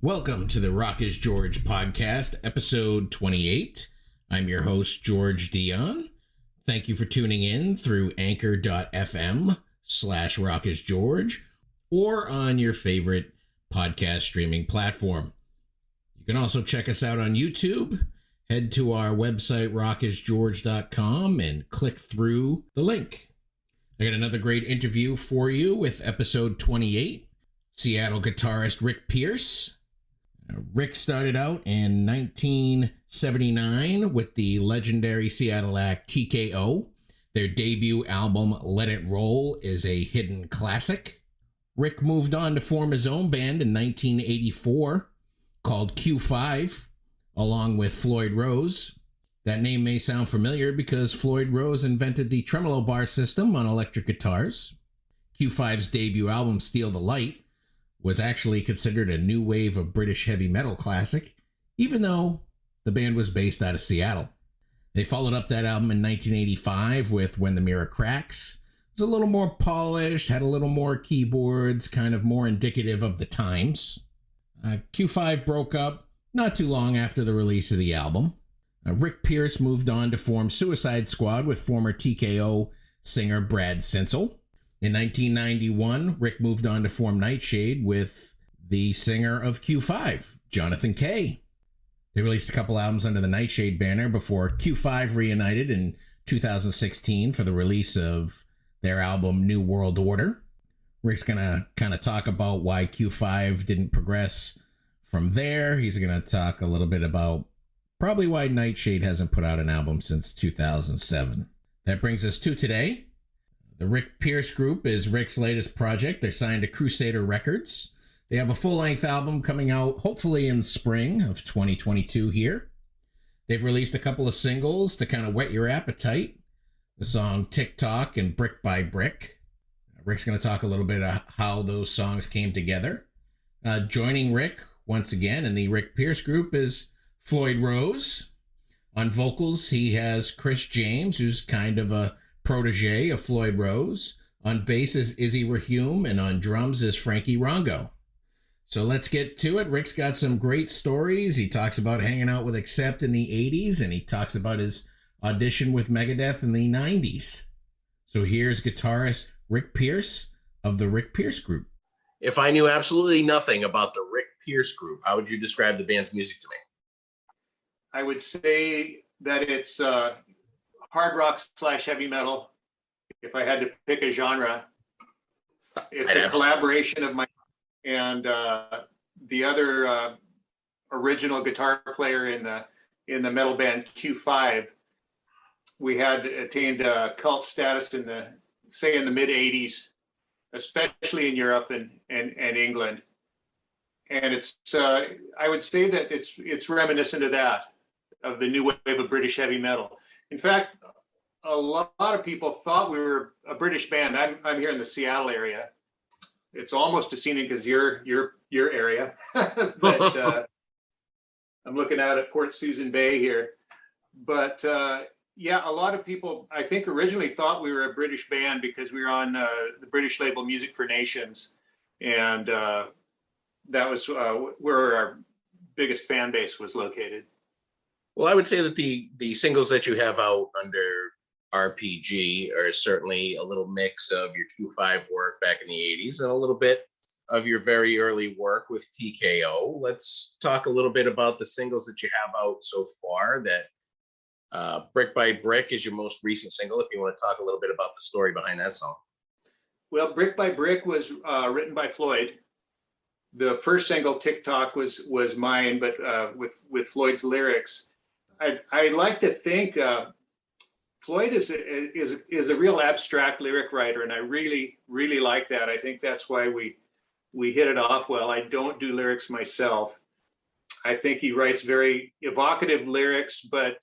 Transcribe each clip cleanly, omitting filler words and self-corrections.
Welcome to the Rock is George podcast, episode 28. I'm your host, George Dionne. Thank you for tuning in through anchor.fm/rockisgeorge or on your favorite podcast streaming platform. You can also check us out on YouTube. Head to our website, rockisgeorge.com, and click through the link. I got another great interview for you with episode 28. Seattle guitarist Rick Pierce. Rick started out in 1979 with the legendary Seattle act TKO. Their debut album, Let It Roll, is a hidden classic. Rick moved on to form his own band in 1984 called Q5, along with Floyd Rose. That name may sound familiar because Floyd Rose invented the tremolo bar system on electric guitars. Q5's debut album, Steal the Light, was actually considered a new wave of British heavy metal classic, even though the band was based out of Seattle. They followed up that album in 1985 with When the Mirror Cracks. It was a little more polished, had a little more keyboards, kind of more indicative of the times. Q5 broke up not too long after the release of the album. Rick Pierce moved on to form Suicide Squad with former TKO singer Brad Sinsel. In 1991, Rick moved on to form Nightshade with the singer of Q5, Jonathan Kay. They released a couple albums under the Nightshade banner before Q5 reunited in 2016 for the release of their album New World Order. Rick's going to kind of talk about why Q5 didn't progress from there. He's going to talk a little bit about probably why Nightshade hasn't put out an album since 2007. That brings us to today. The Rick Pierce Group is Rick's latest project. They're signed to Crusader Records. They have a full-length album coming out hopefully in spring of 2022 here. They've released a couple of singles to kind of whet your appetite. The song TikTok and Brick by Brick. Rick's going to talk a little bit about how those songs came together. Joining Rick once again in the Rick Pierce Group is Floyd Rose. On vocals, he has Chris James, who's kind of a protege of Floyd Rose. On bass is Izzy Rahume, and on drums is Frankie Rongo. So let's get to it. Rick's got some great stories. He talks about hanging out with Accept in the 80s, and he talks about his audition with Megadeth in the 90s. So here's guitarist Rick Pierce of the Rick Pierce Group. If I knew absolutely nothing about the Rick Pierce Group, how would you describe the band's music to me? I would say that it's hard rock / heavy metal. If I had to pick a genre, it's a collaboration of my and the other original guitar player in the metal band Q5. We had attained cult status in the mid '80s, especially in Europe and England. And it's I would say that it's reminiscent of that, of the new wave of British heavy metal. In fact, a lot of people thought we were a British band. I'm here in the Seattle area. It's almost a scenic as your area, but I'm looking out at Port Susan Bay here. But yeah, a lot of people, I think, originally thought we were a British band because we were on the British label Music for Nations, and that was where our biggest fan base was located. Well, I would say that the singles that you have out under RPG are certainly a little mix of your Q5 work back in the 80s and a little bit of your very early work with TKO. Let's talk a little bit about the singles that you have out so far. That Brick by Brick is your most recent single, if you want to talk a little bit about the story behind that song. Well, Brick by Brick was written by Floyd. The first single, TikTok, was mine, but with Floyd's lyrics. I like to think Floyd is a real abstract lyric writer, and I really like that. I think that's why we hit it off well. I don't do lyrics myself. I think he writes very evocative lyrics, but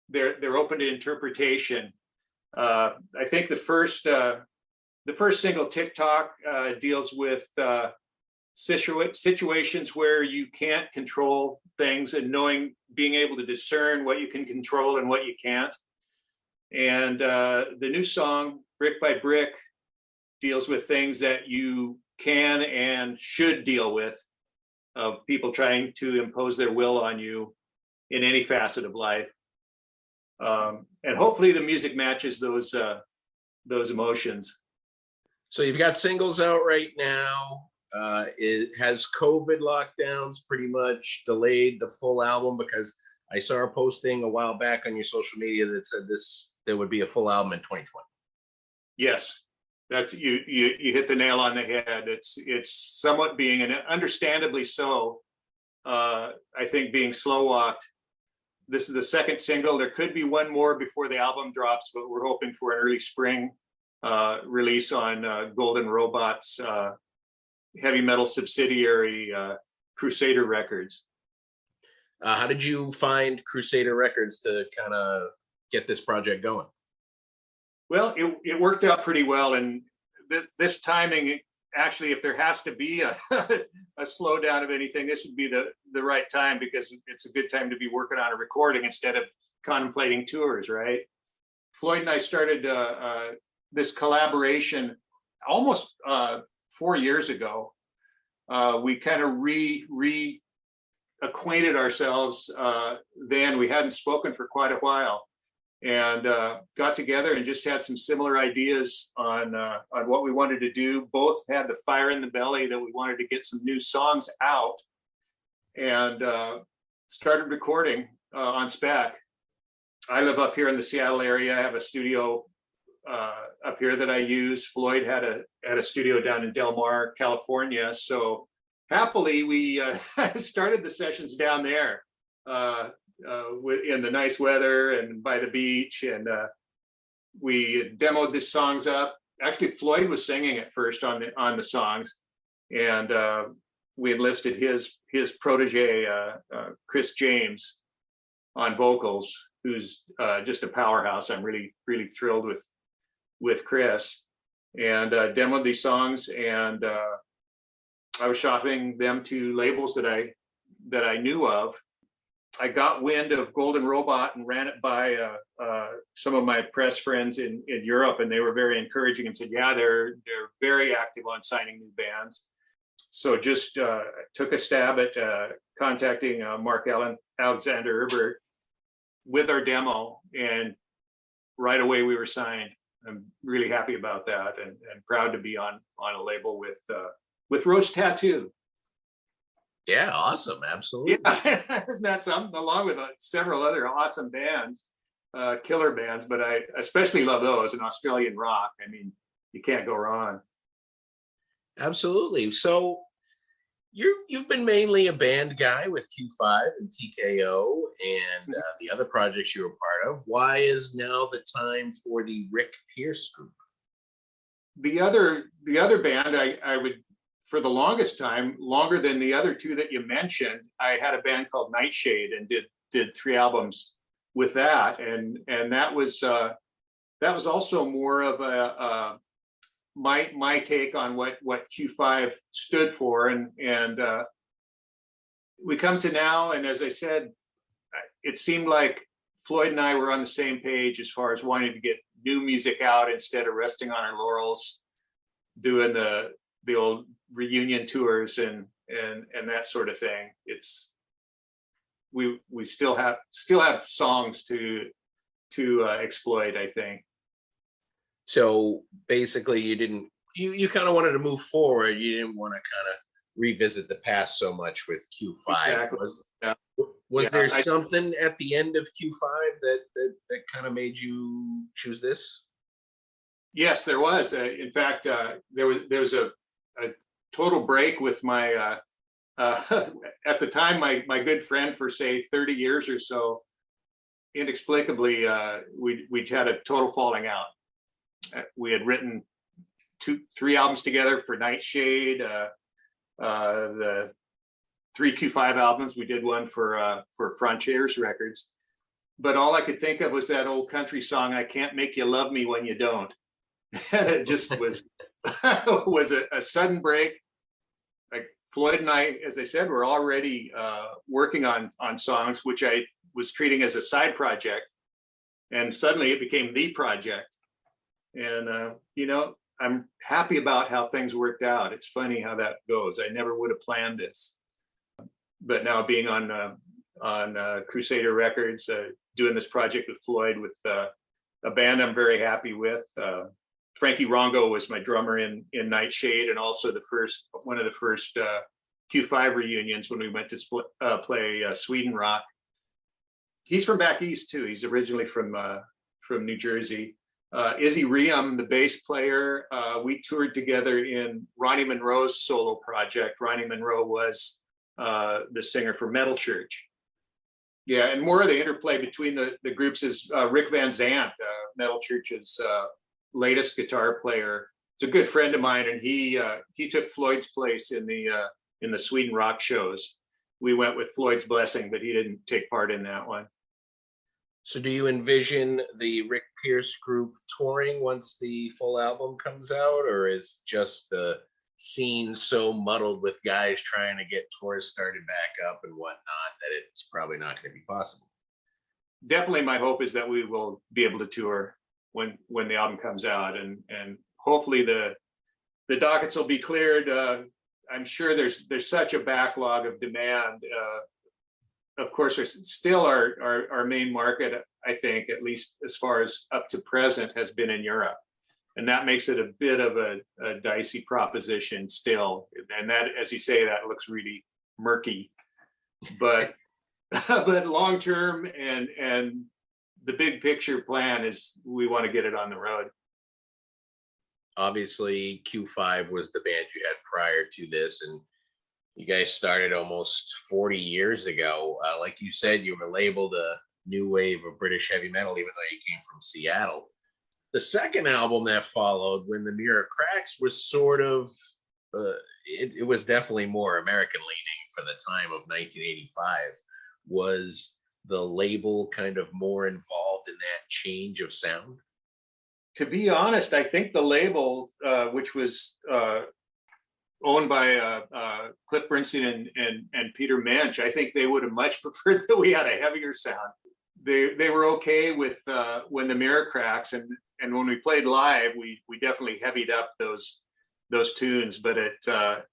they're open to interpretation. I think the first single, TikTok, deals with situations where you can't control things and being able to discern what you can control and what you can't. And the new song, Brick by Brick, deals with things that you can and should deal with of people trying to impose their will on you in any facet of life. And hopefully the music matches those emotions. So you've got singles out right now. Has COVID lockdowns pretty much delayed the full album? Because I saw a posting a while back on your social media that said there would be a full album in 2020. Yes, that's you hit the nail on the head. It's somewhat being, and understandably so, I think being slow walked. This is the second single. There could be one more before the album drops, but we're hoping for an early spring release on Golden Robot's heavy metal subsidiary, Crusader Records. How did you find Crusader Records to kind of get this project going? Well, it worked out pretty well, and this timing, actually, if there has to be a slowdown of anything, this would be the right time, because it's a good time to be working on a recording instead of contemplating tours, right? Floyd and I started this collaboration almost 4 years ago. We kind of reacquainted ourselves then. We hadn't spoken for quite a while, and got together and just had some similar ideas on what we wanted to do. Both had the fire in the belly that we wanted to get some new songs out, and started recording on spec. I live up here in the Seattle area. I have a studio up here that I use. Floyd had a studio down in Del Mar, California. So happily, we started the sessions down there in the nice weather and by the beach. And we demoed the songs up. Actually, Floyd was singing at first on the songs, and we enlisted his protege, Chris James, on vocals, who's just a powerhouse. I'm really, really thrilled with Chris, and demoed these songs, and I was shopping them to labels that I knew of. I got wind of Golden Robot and ran it by some of my press friends in Europe, and they were very encouraging and said, yeah, they're very active on signing new bands. So just took a stab at contacting Mark Alexander Herbert with our demo, and right away we were signed. I'm really happy about that, and proud to be on a label with Rose Tattoo. Yeah, awesome, absolutely. Yeah, isn't that something? Along with several other awesome bands, killer bands, but I especially love those, and Australian rock. I mean, you can't go wrong. Absolutely. So you've been mainly a band guy with Q5 and TKO and the other projects you were part of. Why is now the time for the Rick Pierce group? The other band, I would, for the longest time, longer than the other two that you mentioned, I had a band called Nightshade and did 3 albums with that, and that was also more of a my take on what Q5 stood for, and we come to now, and as I said, it seemed like Floyd and I were on the same page as far as wanting to get new music out instead of resting on our laurels, doing the old reunion tours and that sort of thing. It's we still have songs to exploit, I think. So basically you kind of wanted to move forward. You didn't want to kind of revisit the past so much with Q5. Exactly. Was there something at the end of Q5 that kind of made you choose this? Yes, there was. In fact, there was a total break with my at the time my good friend for say 30 years or so. Inexplicably, we'd had a total falling out. We had written 3 albums together for Nightshade, the 3 Q5 albums. We did one for Frontiers Records, but all I could think of was that old country song, "I Can't Make You Love Me When You Don't." And it just was was a sudden break. Like Floyd and I, as I said, were already working on songs, which I was treating as a side project, and suddenly it became the project. And I'm happy about how things worked out. It's funny how that goes. I never would have planned this. but now being on Crusader Records, doing this project with Floyd, with a band I'm very happy with. Frankie Rongo was my drummer in Nightshade, and also one of the first Q5 reunions when we went to play Sweden Rock. He's from back east too. He's originally from New Jersey. Izzy Riem, the bass player, we toured together in Ronnie Monroe's solo project. Ronnie Monroe was the singer for Metal Church. Yeah, and more of the interplay between the groups is Rick Van Zant, Metal Church's latest guitar player. It's a good friend of mine, and he took Floyd's place in the Sweden Rock shows. We went with Floyd's blessing, but he didn't take part in that one. So do you envision the Rick Pierce group touring once the full album comes out, or is just the scene so muddled with guys trying to get tours started back up and whatnot that it's probably not going to be possible? Definitely my hope is that we will be able to tour when the album comes out, and hopefully the dockets will be cleared. I'm sure there's such a backlog of demand. Of course, there's still our main market, I think, at least as far as up to present, has been in Europe. And that makes it a bit of a dicey proposition still. And that, as you say, that looks really murky. But but long term and the big picture plan is we want to get it on the road. Obviously, Q5 was the band you had prior to this, and you guys started almost 40 years ago. Like you said, you were labeled a new wave of British heavy metal, even though you came from Seattle. The second album that followed, When the Mirror Cracks, was sort of, it was definitely more American leaning for the time of 1985. Was the label kind of more involved in that change of sound? To be honest, I think the label, which was owned by Cliff Bernstein and Peter Mensch, I think they would have much preferred that we had a heavier sound. They were okay with When the Mirror Cracks, and when we played live, we definitely heavied up those tunes. But I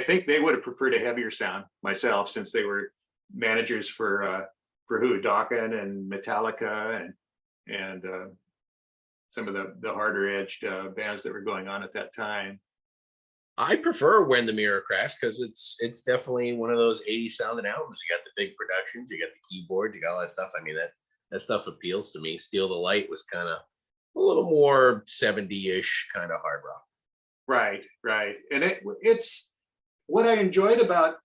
think they would have preferred a heavier sound myself, since they were managers for who, Dawkins and Metallica and some of the harder edged bands that were going on at that time. I prefer When the Mirror Cracks because it's definitely one of those 80s sounding albums. You got the big productions, you got the keyboards, you got all that stuff. I mean, that stuff appeals to me. Steal the Light was kind of a little more 70-ish kind of hard rock. Right. And it's what I enjoyed about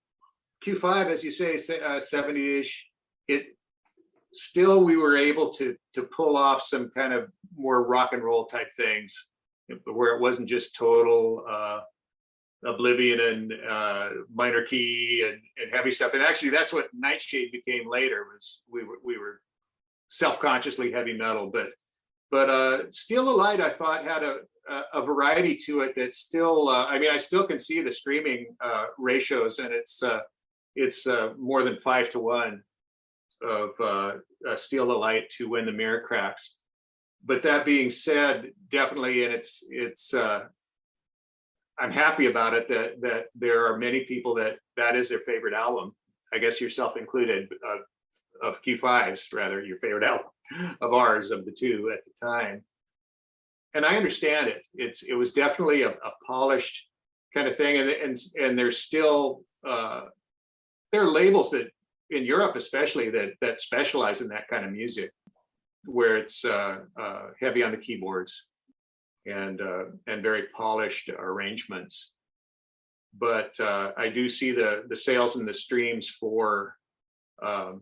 Q5, as you say, 70-ish. We were able to pull off some kind of more rock and roll type things, where it wasn't just total oblivion and minor key and heavy stuff. And actually, that's what Nightshade became later. Was we were self-consciously heavy metal, but Steal the Light, I thought, had a variety to it that still. I mean, I still can see the streaming ratios, and it's more than 5-1 of Steal the Light to When the Mirror Cracks. But that being said, definitely, and it's I'm happy about it that there are many people that is their favorite album. I guess yourself included, of Q5's, rather, your favorite album of ours, of the two at the time. And I understand it. It was definitely a polished kind of thing, and there's still there are labels that in Europe especially that specialize in that kind of music, where it's heavy on the keyboards and very polished arrangements. But I do see the sales and the streams for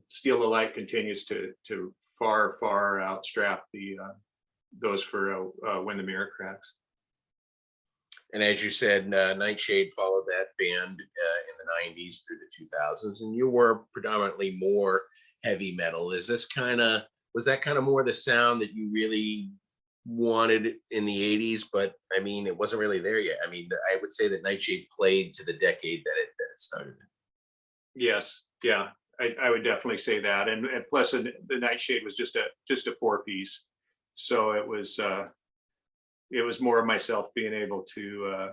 Steal the Light continues to far outstrap those for When the Mirror Cracks. And as you said, Nightshade followed that band in the 90s through the 2000s, and you were predominantly more heavy metal. Was that kind of more the sound that you really wanted in the 80s? But I mean, it wasn't really there yet. I mean, I would say that Nightshade played to the decade that it started in. Yes, yeah, I would definitely say that. And plus, the Nightshade was just a 4-piece, so it was more of myself being able to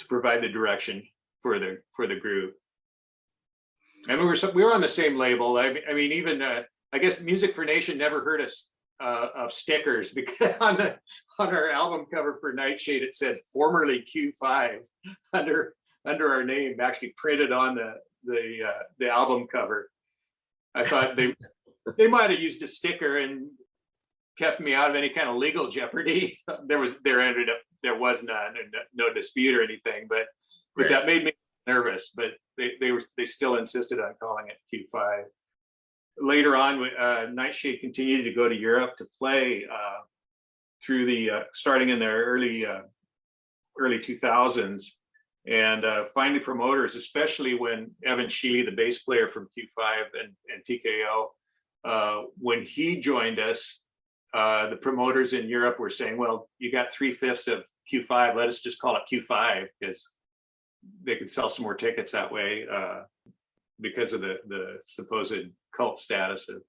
provide the direction for the group. And we were on the same label. I mean, even I guess Music for Nation never heard us of stickers, because on our album cover for Nightshade it said formerly Q5 under our name, actually printed on the album cover. I thought they might have used a sticker and kept me out of any kind of legal jeopardy. There was none, and no dispute or anything, but Right. That made me nervous. But they still insisted on calling it Q5. Later on, Nightshade continued to go to Europe to play through starting in the early 2000s, and finding promoters, especially when Evan Sheely, the bass player from Q5 and TKO, when he joined us, the promoters in Europe were saying, well, you got 3/5 of Q5, let us just call it Q5, because they could sell some more tickets that way, because of the supposed cult status of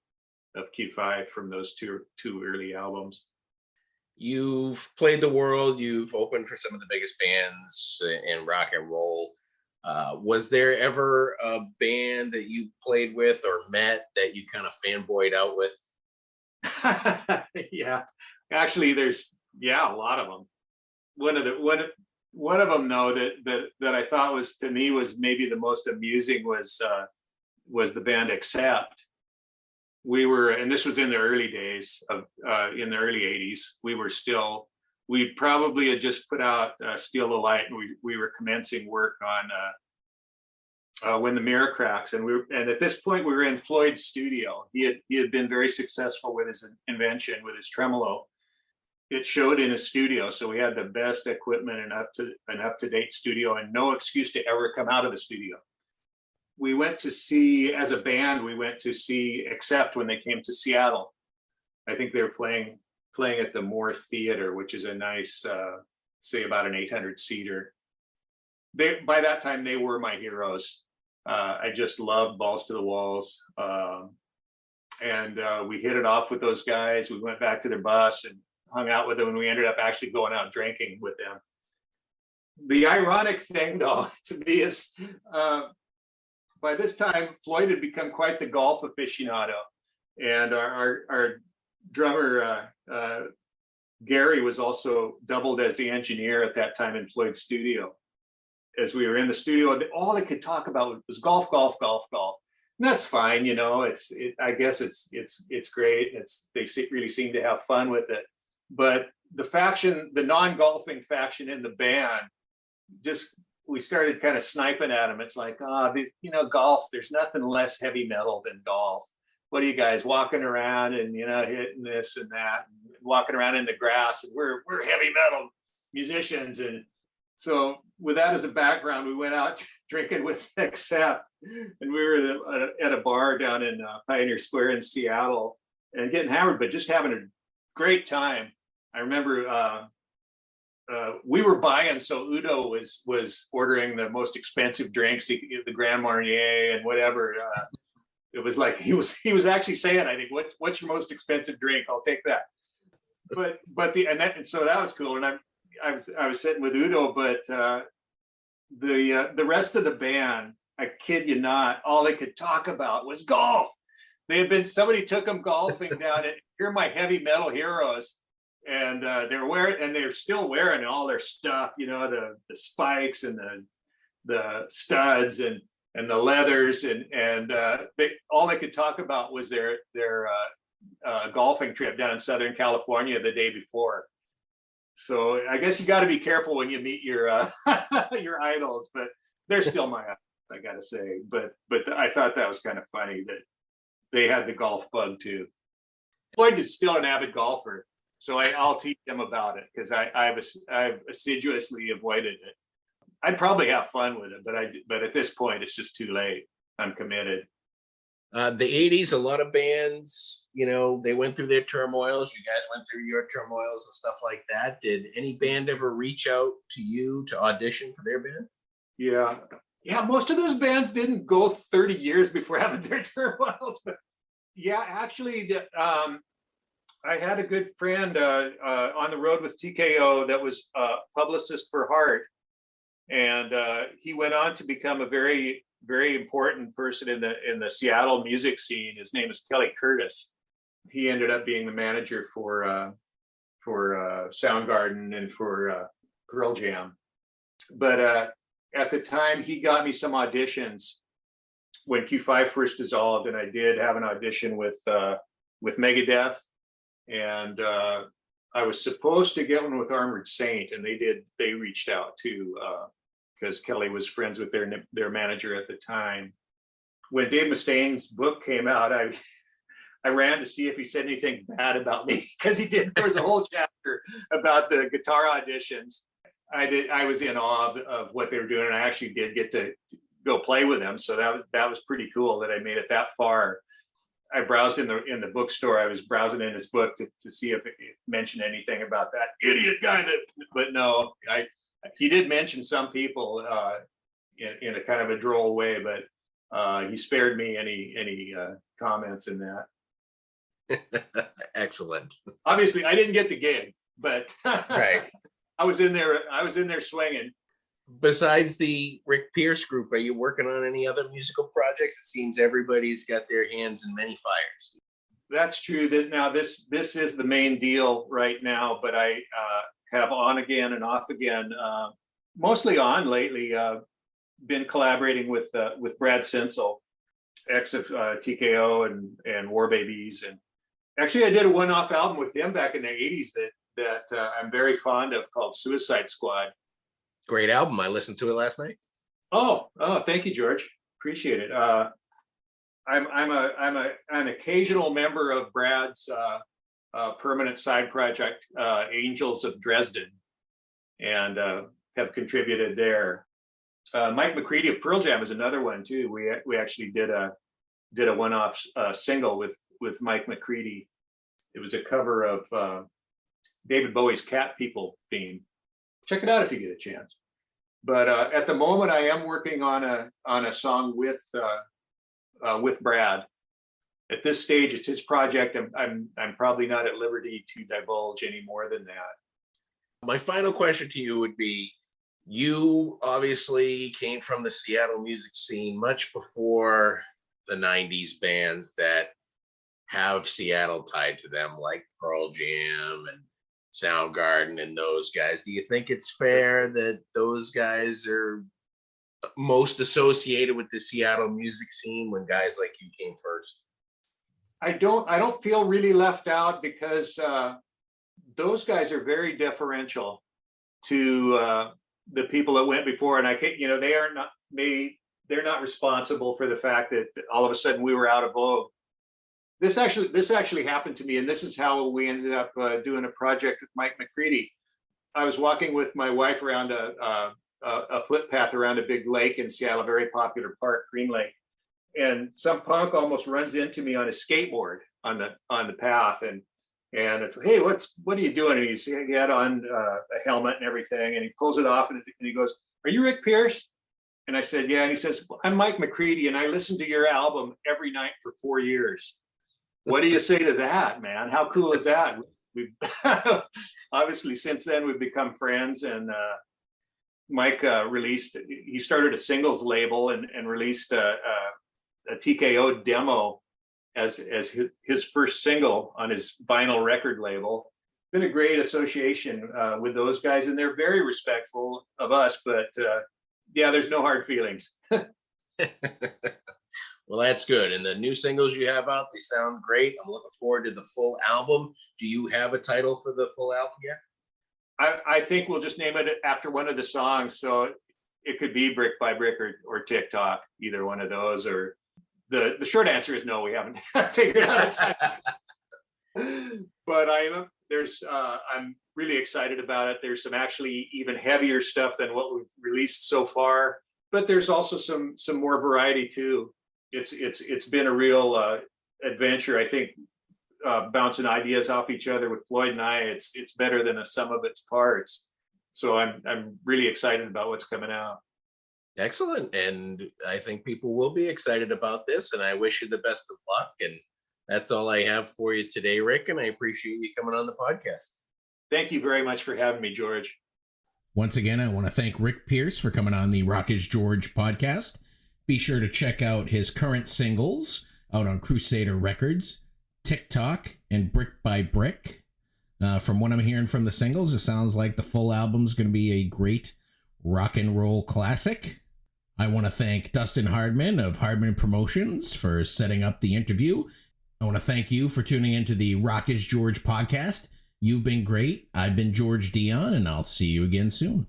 Q5 from those two early albums. You've played the world, you've opened for some of the biggest bands in rock and roll. Was there ever a band that you played with or met that you kind of fanboyed out with? Yeah, actually there's a lot of them. One of them though that I thought was maybe the most amusing was the band Accept. We were, and this was in the early days of in the early 80s. We probably had just put out Steal the Light, and we were commencing work on When the Mirror Cracks, and at this point we were in Floyd's studio. He had been very successful with his invention, with his tremolo. It showed in his studio, so we had the best equipment and up to date studio, and no excuse to ever come out of the studio. We went to see, as a band, Accept when they came to Seattle. I think they were playing at the Moore Theater, which is a nice, say about an 800-seater. By that time, they were my heroes. I just loved Balls to the Walls. And we hit it off with those guys. We went back to their bus and hung out with them, and we ended up actually going out drinking with them. The ironic thing, though, to me is, by this time, Floyd had become quite the golf aficionado, and our drummer Gary was also doubled as the engineer at that time in Floyd's studio. As we were in the studio, all they could talk about was golf, golf, golf, golf. And that's fine, you know. I guess it's great. They really seem to have fun with it. But the non-golfing faction in the band, we started kind of sniping at them. It's like, golf, there's nothing less heavy metal than golf. What are you guys walking around and, hitting this and that, and walking around in the grass, and we're heavy metal musicians. And so with that as a background, we went out drinking with Accept, and we were at a bar down in Pioneer Square in Seattle, and getting hammered, but just having a great time. I remember we were buying, so Udo was ordering the most expensive drinks, the Grand Marnier and whatever. It was like he was actually saying, I think, what's your most expensive drink? I'll take that. So that was cool. And I was sitting with Udo, but the rest of the band, I kid you not, all they could talk about was golf. Somebody took them golfing down at Here My Heavy Metal Heroes. And they're still wearing all their stuff, the spikes and the studs and the leathers, and all they could talk about was their golfing trip down in Southern California the day before. So I guess you got to be careful when you meet your your idols, but they're still my idols, I got to say. But I thought that was kind of funny that they had the golf bug too. Floyd is still an avid golfer. So I'll teach them about it, because I've assiduously avoided it. I'd probably have fun with it, but at this point, it's just too late. I'm committed. The 80s, a lot of bands, they went through their turmoils. You guys went through your turmoils and stuff like that. Did any band ever reach out to you to audition for their band? Yeah. Most of those bands didn't go 30 years before having their turmoils. But yeah, actually, I had a good friend on the road with TKO that was a publicist for Heart, And he went on to become a very, very important person in the Seattle music scene. His name is Kelly Curtis. He ended up being the manager for Soundgarden and for Pearl Jam. But at the time, he got me some auditions when Q5 first dissolved, and I did have an audition with Megadeth, and I was supposed to get one with Armored Saint, and they reached out too, because Kelly was friends with their manager at the time. When Dave Mustaine's book came out, I ran to see if he said anything bad about me, because he did. There was a whole chapter about the guitar auditions. I was in awe of what they were doing, and I actually did get to go play with them. So that was pretty cool that I made it that far. I browsed in the bookstore. I was browsing in his book to see if it mentioned anything about that idiot guy. But no, he did mention some people in a kind of a droll way, but he spared me any comments in that. Excellent. Obviously, I didn't get the gig, but Right. I was in there swinging. Besides the Rick Pierce group, are you working on any other musical projects? It seems everybody's got their hands in many fires. That's true. That now this is the main deal right now, but I have on again and off again, mostly on lately. Been collaborating with Brad Sinsel, ex of TKO and War Babies, and actually I did a one-off album with him back in the '80s that I'm very fond of, called Suicide Squad. Great album. I listened to it last night. Oh, thank you, George. Appreciate it. I'm an occasional member of Brad's permanent side project, Angels of Dresden, and have contributed there. Mike McCready of Pearl Jam is another one too. We actually did a one-off single with Mike McCready. It was a cover of David Bowie's Cat People theme. Check it out if you get a chance. But at the moment, I am working on a song with Brad. At this stage, it's his project. I'm probably not at liberty to divulge any more than that. My final question to you would be, you obviously came from the Seattle music scene much before the 90s bands that have Seattle tied to them, like Pearl Jam and Soundgarden and those guys. Do you think it's fair that those guys are most associated with the Seattle music scene when guys like you came first? I don't feel really left out, because those guys are very deferential to the people that went before, and they're not responsible for the fact that all of a sudden we were out of vogue. This actually happened to me, and this is how we ended up doing a project with Mike McCready. I was walking with my wife around a footpath around a big lake in Seattle, a very popular park, Green Lake, and some punk almost runs into me on a skateboard on the path, and it's, hey, what are you doing? And he had on a helmet and everything, and he pulls it off, and he goes, "Are you Rick Pierce?" And I said, "Yeah." And he says, "I'm Mike McCready, and I listened to your album every night for 4 years. What do you say to that, man? How cool is that?" We've obviously since then we've become friends, and Mike he started a singles label and released a TKO demo as his first single on his vinyl record label. Been a great association with those guys, and they're very respectful of us, but yeah, there's no hard feelings. Well, that's good. And the new singles you have out, they sound great. I'm looking forward to the full album. Do you have a title for the full album yet? I think we'll just name it after one of the songs. So it could be Brick by Brick or TikTok, either one of those. Or the short answer is no, we haven't figured out a title. But I'm really excited about it. There's some actually even heavier stuff than what we've released so far, but there's also some more variety too. It's been a real adventure. I think bouncing ideas off each other with Floyd and I, it's better than a sum of its parts. So I'm really excited about what's coming out. Excellent. And I think people will be excited about this, and I wish you the best of luck. And that's all I have for you today, Rick, and I appreciate you coming on the podcast. Thank you very much for having me, George. Once again, I want to thank Rick Pierce for coming on the Rock is George podcast. Be sure to check out his current singles out on Crusader Records, TikTok, and Brick by Brick. From what I'm hearing from the singles, it sounds like the full album's going to be a great rock and roll classic. I want to thank Dustin Hardman of Hardman Promotions for setting up the interview. I want to thank you for tuning into the Rock is George podcast. You've been great. I've been George Dionne, and I'll see you again soon.